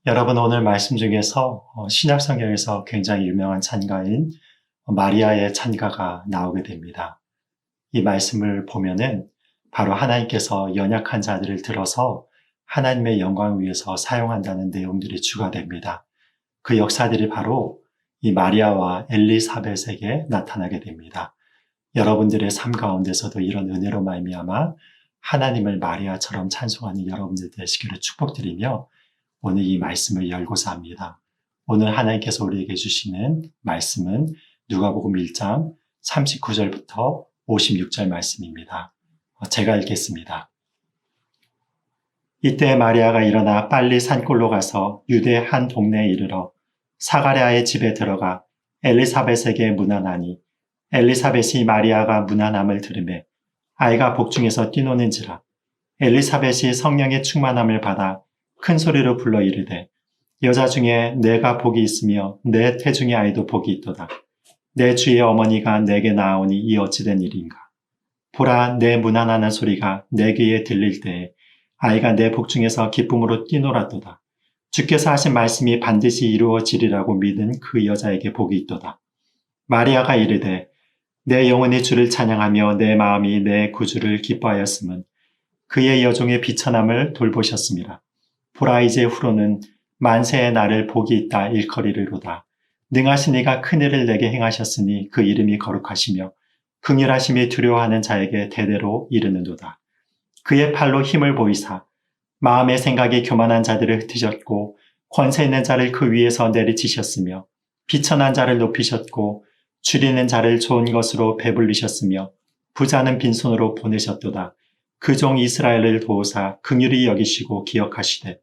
여러분 오늘 말씀 중에서 신약 성경에서 굉장히 유명한 찬가인 마리아의 찬가가 나오게 됩니다. 이 말씀을 보면은 바로 하나님께서 연약한 자들을 들어서 하나님의 영광을 위해서 사용한다는 내용들이 주가 됩니다. 그 역사들이 바로 이 마리아와 엘리사벳에게 나타나게 됩니다. 여러분들의 삶 가운데서도 이런 은혜로 말미암아 하나님을 마리아처럼 찬송하는 여러분들 되시기를 축복드리며 오늘 이 말씀을 열고자 합니다. 오늘 하나님께서 우리에게 주시는 말씀은 누가복음 1장 39절부터 56절 말씀입니다. 제가 읽겠습니다. 이때 마리아가 일어나 빨리 산골로 가서 유대 한 동네에 이르러 사가랴의 집에 들어가 엘리사벳에게 문안하니 엘리사벳이 마리아가 문안함을 들으매 아이가 복중에서 뛰노는지라 엘리사벳이 성령의 충만함을 받아 큰 소리로 불러 이르되 여자 중에 내가 복이 있으며 내 태중의 아이도 복이 있도다. 내 주의 어머니가 내게 나아오니 이 어찌된 일인가. 보라 내 문안하는 소리가 내 귀에 들릴 때에 아이가 내 복중에서 기쁨으로 뛰놀았도다. 주께서 하신 말씀이 반드시 이루어지리라고 믿은 그 여자에게 복이 있도다. 마리아가 이르되 내 영혼이 주를 찬양하며 내 마음이 내 구주를 기뻐하였음은 그의 여종의 비천함을 돌보셨습니다. 보라 이제 후로는 만세의 날을 복이 있다 일컬이리로다. 능하신 이가 큰일을 내게 행하셨으니 그 이름이 거룩하시며 긍휼하심이 두려워하는 자에게 대대로 이르는도다. 그의 팔로 힘을 보이사 마음의 생각이 교만한 자들을 흩으셨고 권세 있는 자를 그 위에서 내리치셨으며 비천한 자를 높이셨고 줄이는 자를 좋은 것으로 배불리셨으며 부자는 빈손으로 보내셨도다. 그 종 이스라엘을 도우사 긍휼히 여기시고 기억하시되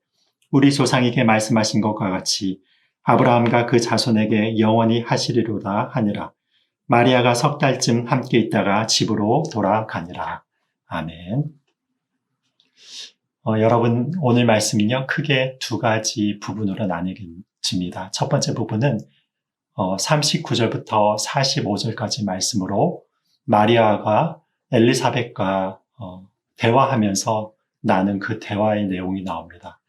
우리 조상에게 말씀하신 것과 같이 아브라함과 그 자손에게 영원히 하시리로다 하니라. 마리아가 석 달쯤 함께 있다가 집으로 돌아가니라. 아멘. 여러분 오늘 말씀은요 크게 두 가지 부분으로 나뉘어집니다. 첫 번째 부분은 39절부터 45절까지 말씀으로 마리아가 엘리사벳과 대화하면서 나는 그 대화의 내용이 나옵니다.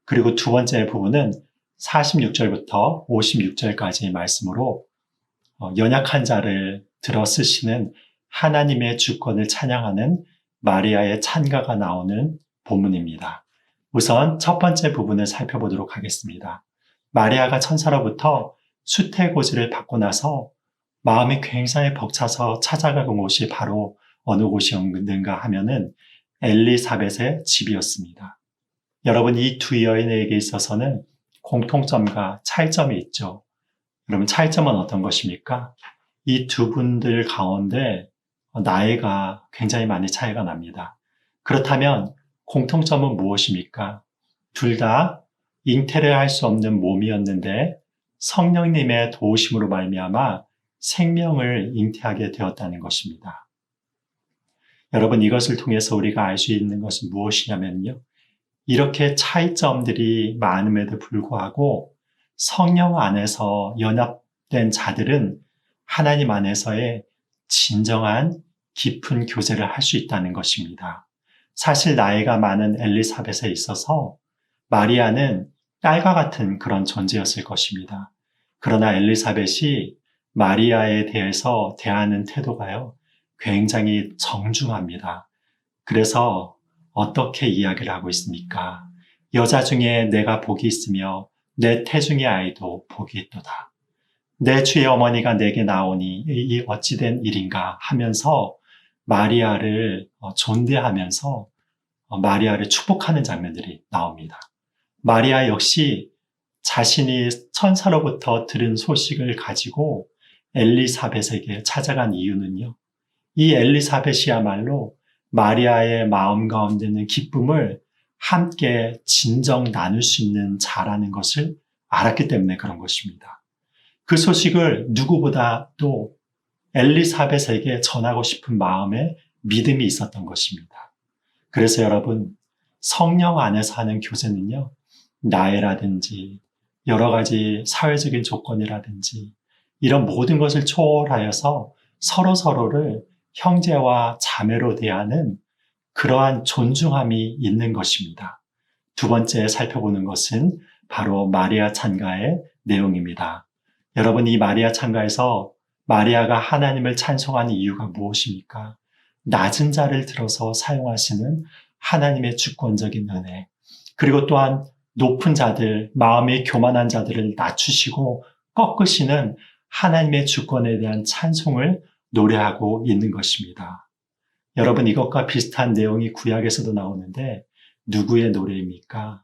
그리고 두 번째 부분은 46절부터 56절까지의 말씀으로 연약한 자를 들어 쓰시는 하나님의 주권을 찬양하는 마리아의 찬가가 나오는 본문입니다. 우선 첫 번째 부분을 살펴보도록 하겠습니다. 마리아가 천사로부터 수태고지를 받고 나서 마음이 굉장히 벅차서 찾아간 곳이 바로 어느 곳이었는가 하면은 엘리사벳의 집이었습니다. 여러분 이 두 여인에게 있어서는 공통점과 차이점이 있죠. 여러분 차이점은 어떤 것입니까? 이 두 분들 가운데 나이가 굉장히 많이 차이가 납니다. 그렇다면 공통점은 무엇입니까? 둘 다 잉태를 할 수 없는 몸이었는데 성령님의 도우심으로 말미암아 생명을 잉태하게 되었다는 것입니다. 여러분 이것을 통해서 우리가 알 수 있는 것은 무엇이냐면요. 이렇게 차이점들이 많음에도 불구하고 성령 안에서 연합된 자들은 하나님 안에서의 진정한 깊은 교제를 할 수 있다는 것입니다. 사실 나이가 많은 엘리사벳에 있어서 마리아는 딸과 같은 그런 존재였을 것입니다. 그러나 엘리사벳이 마리아에 대해서 대하는 태도가요, 굉장히 정중합니다. 그래서 어떻게 이야기를 하고 있습니까? 여자 중에 내가 복이 있으며 내 태중의 아이도 복이 있도다. 내 주의 어머니가 내게 나오니 이 어찌된 일인가 하면서 마리아를 존대하면서 마리아를 축복하는 장면들이 나옵니다. 마리아 역시 자신이 천사로부터 들은 소식을 가지고 엘리사벳에게 찾아간 이유는요. 이 엘리사벳이야말로 마리아의 마음 가운데는 기쁨을 함께 진정 나눌 수 있는 자라는 것을 알았기 때문에 그런 것입니다. 그 소식을 누구보다도 엘리사벳에게 전하고 싶은 마음에 믿음이 있었던 것입니다. 그래서 여러분, 성령 안에서 하는 교제는요, 나이라든지 여러 가지 사회적인 조건이라든지 이런 모든 것을 초월하여서 서로를 형제와 자매로 대하는 그러한 존중함이 있는 것입니다. 두 번째 살펴보는 것은 바로 마리아 찬가의 내용입니다. 여러분, 이 마리아 찬가에서 마리아가 하나님을 찬송하는 이유가 무엇입니까? 낮은 자를 들어서 사용하시는 하나님의 주권적인 은혜, 그리고 또한 높은 자들, 마음이 교만한 자들을 낮추시고 꺾으시는 하나님의 주권에 대한 찬송을 노래하고 있는 것입니다. 여러분, 이것과 비슷한 내용이 구약에서도 나오는데 누구의 노래입니까?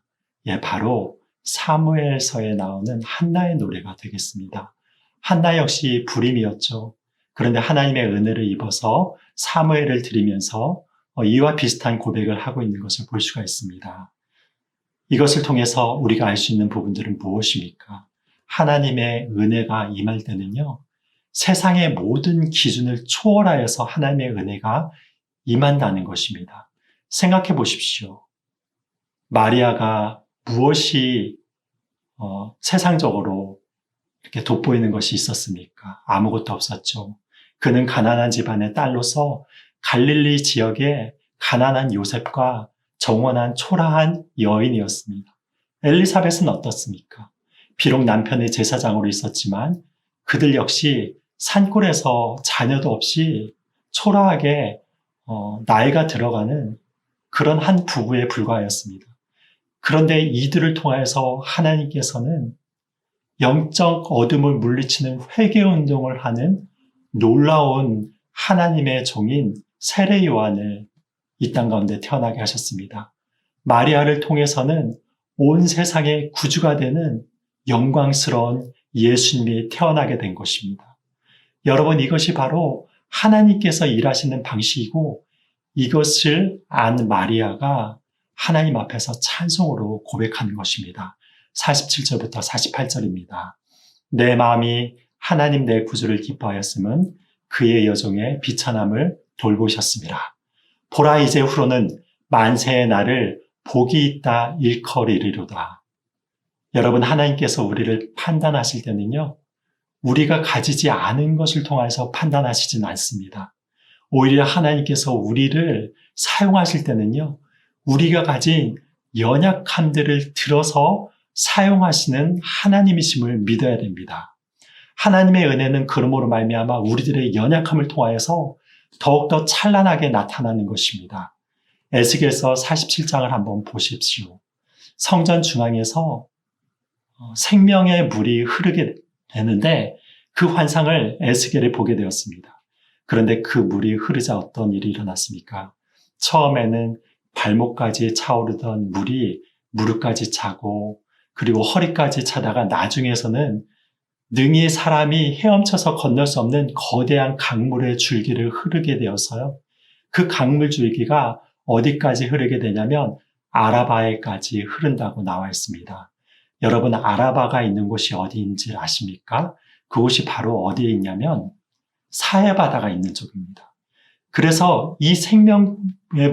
바로 사무엘서에 나오는 한나의 노래가 되겠습니다. 한나 역시 불임이었죠. 그런데 하나님의 은혜를 입어서 사무엘을 드리면서 이와 비슷한 고백을 하고 있는 것을 볼 수가 있습니다. 이것을 통해서 우리가 알 수 있는 부분들은 무엇입니까? 하나님의 은혜가 임할 때는요, 세상의 모든 기준을 초월하여서 하나님의 은혜가 임한다는 것입니다. 생각해 보십시오. 마리아가 무엇이 세상적으로 이렇게 돋보이는 것이 있었습니까? 아무것도 없었죠. 그는 가난한 집안의 딸로서 갈릴리 지역의 가난한 요셉과 정원한 초라한 여인이었습니다. 엘리사벳은 어떻습니까? 비록 남편의 제사장으로 있었지만 그들 역시 산골에서 자녀도 없이 초라하게 나이가 들어가는 그런 한 부부에 불과하였습니다. 그런데 이들을 통해서 하나님께서는 영적 어둠을 물리치는 회개운동을 하는 놀라운 하나님의 종인 세례 요한을 이 땅 가운데 태어나게 하셨습니다. 마리아를 통해서는 온 세상의 구주가 되는 영광스러운 예수님이 태어나게 된 것입니다. 여러분, 이것이 바로 하나님께서 일하시는 방식이고 이것을 안 마리아가 하나님 앞에서 찬송으로 고백하는 것입니다. 47절부터 48절입니다. 내 마음이 하나님 내 구주를 기뻐하였음은 그의 여종의 비천함을 돌보셨습니다. 보라, 이제 후로는 만세의 날을 복이 있다 일컬이리로다. 여러분, 하나님께서 우리를 판단하실 때는요, 우리가 가지지 않은 것을 통해서 판단하시진 않습니다. 오히려 하나님께서 우리를 사용하실 때는요, 우리가 가진 연약함들을 들어서 사용하시는 하나님이심을 믿어야 됩니다. 하나님의 은혜는 그러므로 말미암아 우리들의 연약함을 통하여서 더욱더 찬란하게 나타나는 것입니다. 에스겔서 47장을 한번 보십시오. 성전 중앙에서 생명의 물이 흐르게 되는데 그 환상을 에스겔이 보게 되었습니다. 그런데 그 물이 흐르자 어떤 일이 일어났습니까? 처음에는 발목까지 차오르던 물이 무릎까지 차고 그리고 허리까지 차다가 나중에서는 능히 사람이 헤엄쳐서 건널 수 없는 거대한 강물의 줄기를 흐르게 되어서요. 그 강물 줄기가 어디까지 흐르게 되냐면 아라바에까지 흐른다고 나와 있습니다. 여러분, 아라바가 있는 곳이 어디인지 아십니까? 그곳이 바로 어디에 있냐면 사해바다가 있는 쪽입니다. 그래서 이 생명의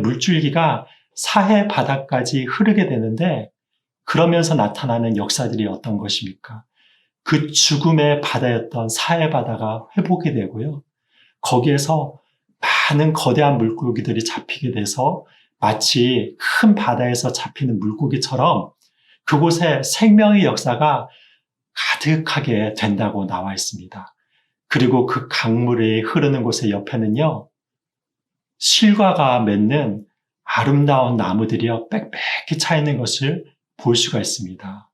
물줄기가 사해바다까지 흐르게 되는데 그러면서 나타나는 역사들이 어떤 것입니까? 그 죽음의 바다였던 사해바다가 회복이 되고요. 거기에서 많은 거대한 물고기들이 잡히게 돼서 마치 큰 바다에서 잡히는 물고기처럼 그곳에 생명의 역사가 가득하게 된다고 나와 있습니다. 그리고 그 강물이 흐르는 곳의 옆에는요, 실과가 맺는 아름다운 나무들이요, 빽빽히 차 있는 것을 볼 수가 있습니다.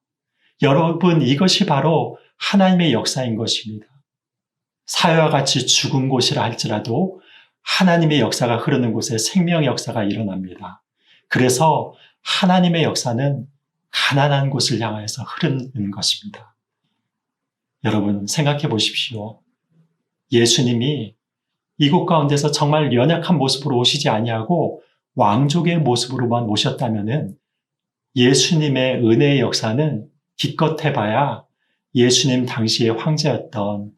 여러분, 이것이 바로 하나님의 역사인 것입니다. 사회와 같이 죽은 곳이라 할지라도 하나님의 역사가 흐르는 곳에 생명의 역사가 일어납니다. 그래서 하나님의 역사는 가난한 곳을 향해서 흐르는 것입니다. 여러분, 생각해 보십시오. 예수님이 이곳 가운데서 정말 연약한 모습으로 오시지 아니하고 왕족의 모습으로만 오셨다면은 예수님의 은혜의 역사는 기껏 해봐야 예수님 당시의 황제였던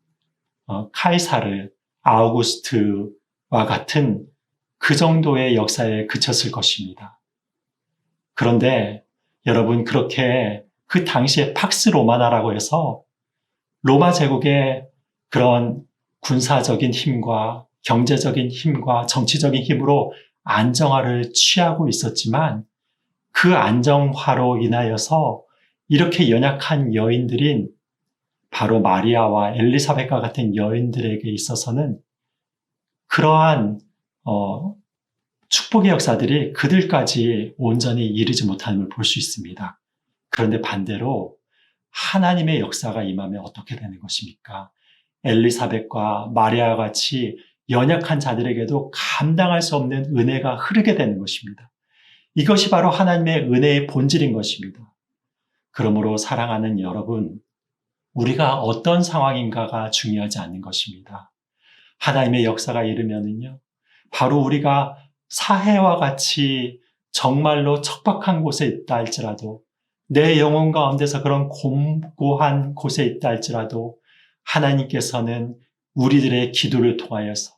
카이사르, 아우구스트와 같은 그 정도의 역사에 그쳤을 것입니다. 그런데 여러분, 그렇게 그 당시에 팍스 로마나라고 해서 로마 제국의 그런 군사적인 힘과 경제적인 힘과 정치적인 힘으로 안정화를 취하고 있었지만 그 안정화로 인하여서 이렇게 연약한 여인들인 바로 마리아와 엘리사벳과 같은 여인들에게 있어서는 그러한 축복의 역사들이 그들까지 온전히 이르지 못함을 볼 수 있습니다. 그런데 반대로 하나님의 역사가 임하면 어떻게 되는 것입니까? 엘리사벳과 마리아와 같이 연약한 자들에게도 감당할 수 없는 은혜가 흐르게 되는 것입니다. 이것이 바로 하나님의 은혜의 본질인 것입니다. 그러므로 사랑하는 여러분, 우리가 어떤 상황인가가 중요하지 않는 것입니다. 하나님의 역사가 이르면은요, 바로 우리가 사해와 같이 정말로 척박한 곳에 있다 할지라도, 내 영혼 가운데서 그런 곤고한 곳에 있다 할지라도 하나님께서는 우리들의 기도를 통하여서,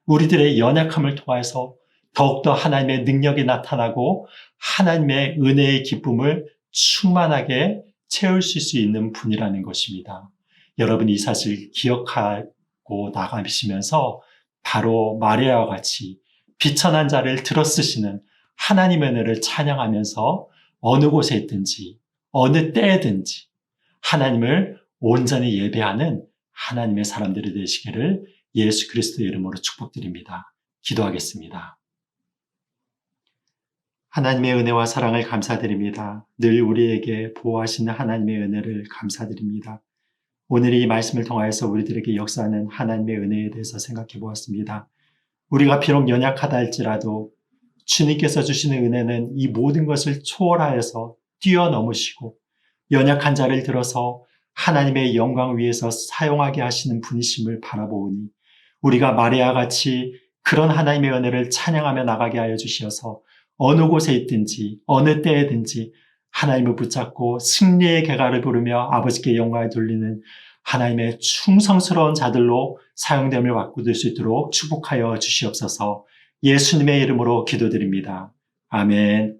우리들의 연약함을 통하여서 더욱더 하나님의 능력이 나타나고 하나님의 은혜의 기쁨을 충만하게 채우실 수 있는 분이라는 것입니다. 여러분 이 사실 기억하고 나가시면서 바로 마리아와 같이 비천한 자를 들어쓰시는 하나님의 은혜를 찬양하면서 어느 곳에 있든지 어느 때에든지 하나님을 온전히 예배하는 하나님의 사람들이 되시기를 예수 그리스도의 이름으로 축복드립니다. 기도하겠습니다. 하나님의 은혜와 사랑을 감사드립니다. 늘 우리에게 보호하시는 하나님의 은혜를 감사드립니다. 오늘 이 말씀을 통하여서 우리들에게 역사하는 하나님의 은혜에 대해서 생각해 보았습니다. 우리가 비록 연약하다 할지라도 주님께서 주시는 은혜는 이 모든 것을 초월하여서 뛰어넘으시고 연약한 자를 들어서 하나님의 영광 위에서 사용하게 하시는 분이심을 바라보니 우리가 마리아와 같이 그런 하나님의 은혜를 찬양하며 나가게 하여 주시어서 어느 곳에 있든지 어느 때에든지 하나님을 붙잡고 승리의 개가를 부르며 아버지께 영광을 돌리는 하나님의 충성스러운 자들로 사용됨을 바꾸실 수 있도록 축복하여 주시옵소서. 예수님의 이름으로 기도드립니다. 아멘.